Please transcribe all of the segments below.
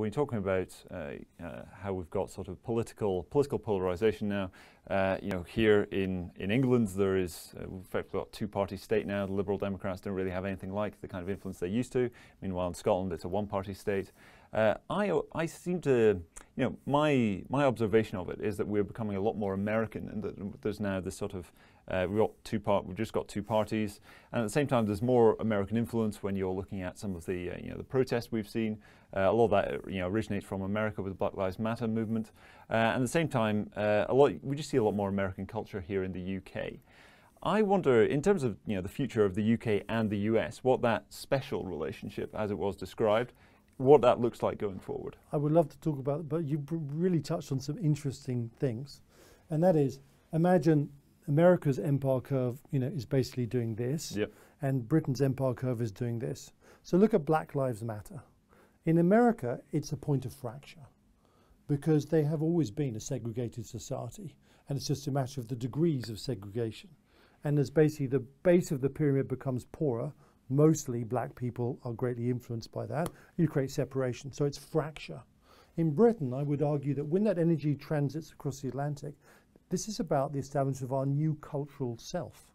When you're talking about how we've got sort of political polarization now, here in England there is, we've got two-party state now. The Liberal Democrats don't really have anything like the kind of influence they used to. Meanwhile, in Scotland, it's a one-party state. I seem to, my observation of it is that we're becoming a lot more American, and that there's now this sort of we've just got two parties, and at the same time there's more American influence when you're looking at some of the the protests we've seen. A lot of that originates from America with the Black Lives Matter movement, and at the same time we just see a lot more American culture here in the UK. I wonder, in terms of the future of the UK and the US, what that special relationship, as it was described, what that looks like going forward. I would love to talk about it, but you really touched on some interesting things, and that is, imagine America's empire curve, is basically doing this, yep, and Britain's empire curve is doing this. So look at Black Lives Matter. In America, it's a point of fracture because they have always been a segregated society, and it's just a matter of the degrees of segregation. And as basically the base of the pyramid becomes poorer, mostly black people are greatly influenced by that. You create separation, so it's fracture. In Britain, I would argue that when that energy transits across the Atlantic, this is about the establishment of our new cultural self.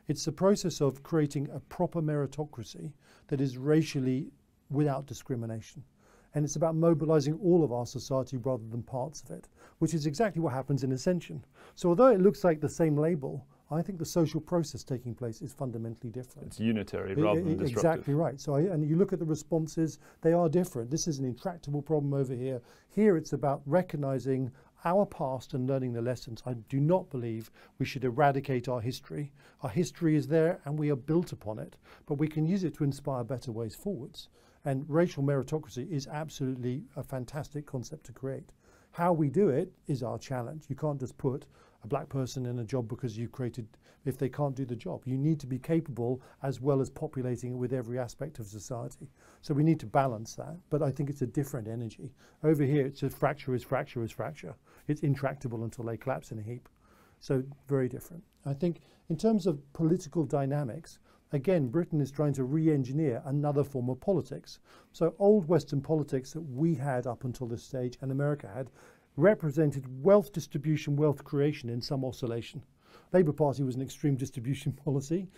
It's the process of creating a proper meritocracy that is racially without discrimination. And it's about mobilizing all of our society rather than parts of it, which is exactly what happens in Ascension. So although it looks like the same label, I think the social process taking place is fundamentally different. It's unitary rather than disruptive. Exactly right. So, and you look at the responses, they are different. This is an intractable problem over here. Here it's about recognizing our past and learning the lessons. I do not believe we should eradicate our history. Our history is there and we are built upon it, but we can use it to inspire better ways forwards. And racial meritocracy is absolutely a fantastic concept to create. How we do it is our challenge. You can't just put a black person in a job because you created, if they can't do the job. You need to be capable as well as populating it with every aspect of society. So we need to balance that, but I think it's a different energy. Over here, it's just fracture is fracture is fracture. It's intractable until they collapse in a heap. So very different. I think in terms of political dynamics, again, Britain is trying to re-engineer another form of politics. So old Western politics that we had up until this stage and America had represented wealth distribution, wealth creation in some oscillation. Labour Party was an extreme distribution policy,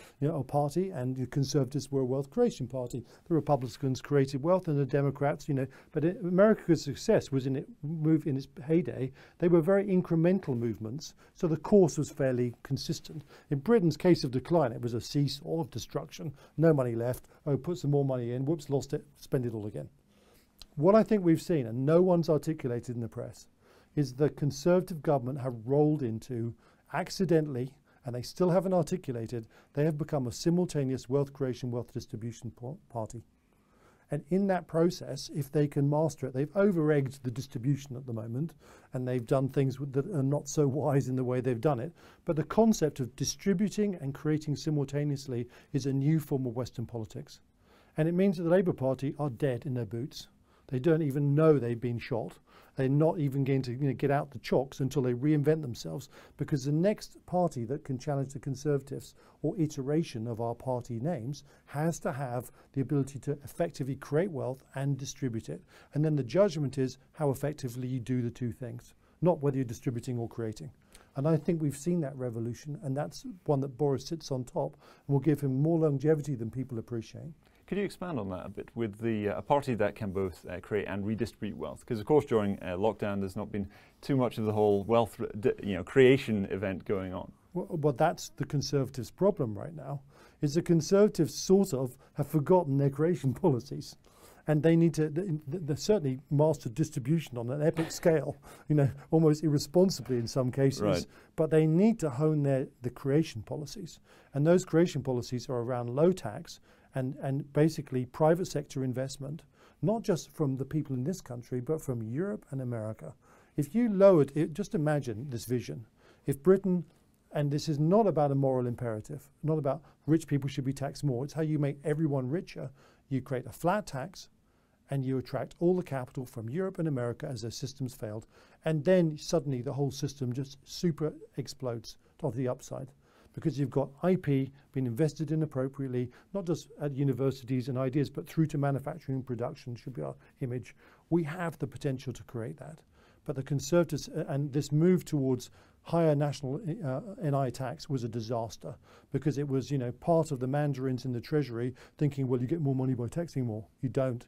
party, and the Conservatives were a wealth creation party. The Republicans created wealth, and the Democrats, But America's success was in its heyday. They were very incremental movements, so the course was fairly consistent. In Britain's case of decline, it was a seesaw of destruction. No money left. Oh, put some more money in. Whoops, lost it. Spend it all again. What I think we've seen, and no one's articulated in the press, is the Conservative government have rolled into, accidentally, and they still haven't articulated, they have become a simultaneous wealth creation, wealth distribution party. And in that process, if they can master it, they've over-egged the distribution at the moment, and they've done things that are not so wise in the way they've done it. But the concept of distributing and creating simultaneously is a new form of Western politics. And it means that the Labour Party are dead in their boots. They don't even know they've been shot. They're not even going to get out the chocks until they reinvent themselves, because the next party that can challenge the Conservatives or iteration of our party names has to have the ability to effectively create wealth and distribute it. And then the judgment is how effectively you do the two things, not whether you're distributing or creating. And I think we've seen that revolution, and that's one that Boris sits on top and will give him more longevity than people appreciate. Could you expand on that a bit with a party that can both create and redistribute wealth? Because of course during lockdown there's not been too much of the whole wealth creation event going on. Well, that's the Conservatives' problem right now, is the Conservatives sort of have forgotten their creation policies. And they need to, they certainly master distribution on an epic scale, almost irresponsibly in some cases. Right. But they need to hone the creation policies. And those creation policies are around low tax and basically private sector investment, not just from the people in this country, but from Europe and America. If you lowered it, just imagine this vision. If Britain, and this is not about a moral imperative, not about rich people should be taxed more, it's how you make everyone richer. You create a flat tax, and you attract all the capital from Europe and America as their systems failed. And then suddenly the whole system just super explodes to the upside. because you've got IP being invested in appropriately, not just at universities and ideas, but through to manufacturing and production should be our image. We have the potential to create that. But the Conservatives and this move towards higher national NI tax was a disaster, because it was, part of the mandarins in the Treasury thinking, well, you get more money by taxing more. You don't.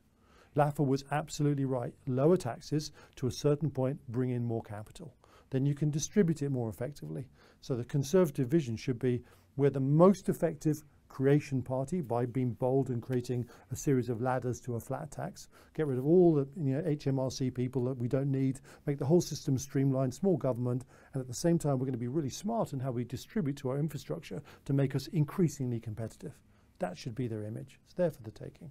Laffer was absolutely right. Lower taxes to a certain point, bring in more capital. Then you can distribute it more effectively. So the Conservative vision should be, we're the most effective creation party by being bold and creating a series of ladders to a flat tax, get rid of all the HMRC people that we don't need, make the whole system streamlined, small government, and at the same time we're going to be really smart in how we distribute to our infrastructure to make us increasingly competitive. That should be their image. It's there for the taking.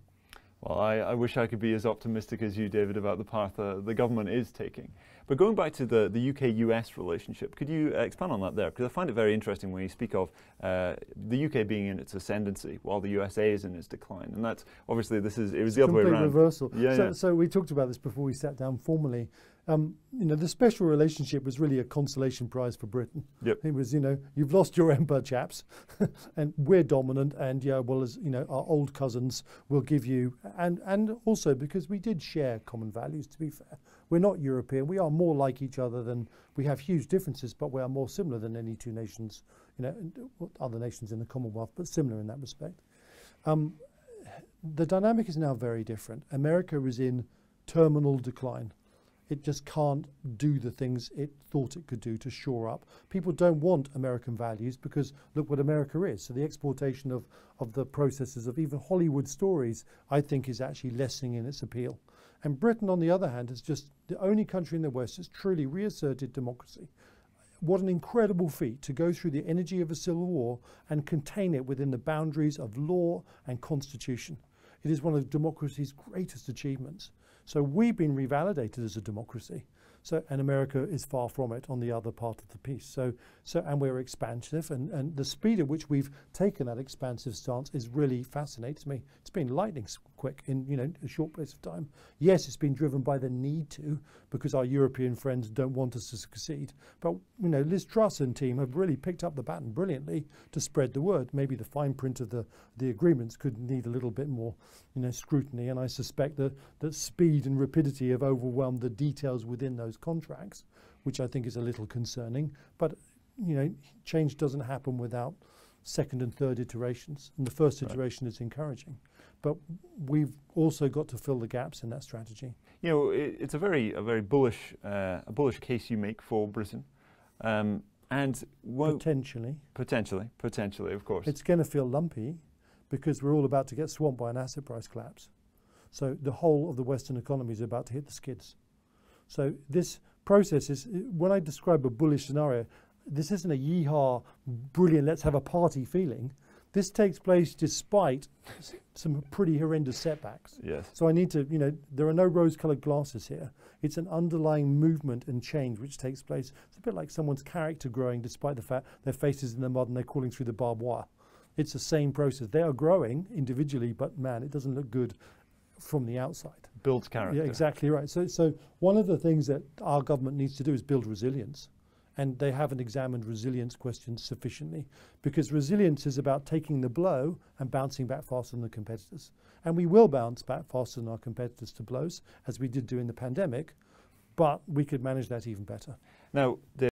Well, I wish I could be as optimistic as you, David, about the path the government is taking. But going back to the UK-US relationship, could you expand on that there? Because I find it very interesting when you speak of the UK being in its ascendancy while the USA is in its decline. And that's obviously, it was the other way around. Reversal. Yeah, so we talked about this before we sat down formally. The special relationship was really a consolation prize for Britain. Yep. It was, you've lost your empire, chaps, and we're dominant, and our old cousins will give you, and also because we did share common values, to be fair. We're not European. We are more like each other than, we have huge differences, but we are more similar than any two nations, other nations in the Commonwealth, but similar in that respect. The dynamic is now very different. America is in terminal decline. It just can't do the things it thought it could do to shore up. People don't want American values because look what America is. So the exportation of the processes of even Hollywood stories, I think, is actually lessening in its appeal. And Britain, on the other hand, is just the only country in the West that's truly reasserted democracy. What an incredible feat to go through the energy of a civil war and contain it within the boundaries of law and constitution. It is one of democracy's greatest achievements. So we've been revalidated as a democracy. And America is far from it on the other part of the piece. And we're expansive, and the speed at which we've taken that expansive stance is really fascinates me. It's been lightning quick in a short place of time. Yes, it's been driven by the need to, because our European friends don't want us to succeed. But Liz Truss and team have really picked up the baton brilliantly to spread the word. Maybe the fine print of the agreements could need a little bit more scrutiny, and I suspect that speed and rapidity have overwhelmed the details within those contracts, which I think is a little concerning. But change doesn't happen without second and third iterations, and the first iteration is encouraging. But we've also got to fill the gaps in that strategy. It's a very bullish case you make for Britain, and potentially, of course, it's going to feel lumpy because we're all about to get swamped by an asset price collapse. So the whole of the Western economy is about to hit the skids. So this process is, when I describe a bullish scenario, this isn't a yeehaw, brilliant, let's have a party feeling. This takes place despite some pretty horrendous setbacks. Yes. So I need to, there are no rose-colored glasses here. It's an underlying movement and change which takes place. It's a bit like someone's character growing despite the fact their face is in the mud and they're crawling through the barbed wire. It's the same process. They are growing individually, but man, it doesn't look good from the outside. Builds character. Yeah, exactly right. So one of the things that our government needs to do is build resilience. And they haven't examined resilience questions sufficiently, because resilience is about taking the blow and bouncing back faster than the competitors. And we will bounce back faster than our competitors to blows, as we did during the pandemic, but we could manage that even better. Now,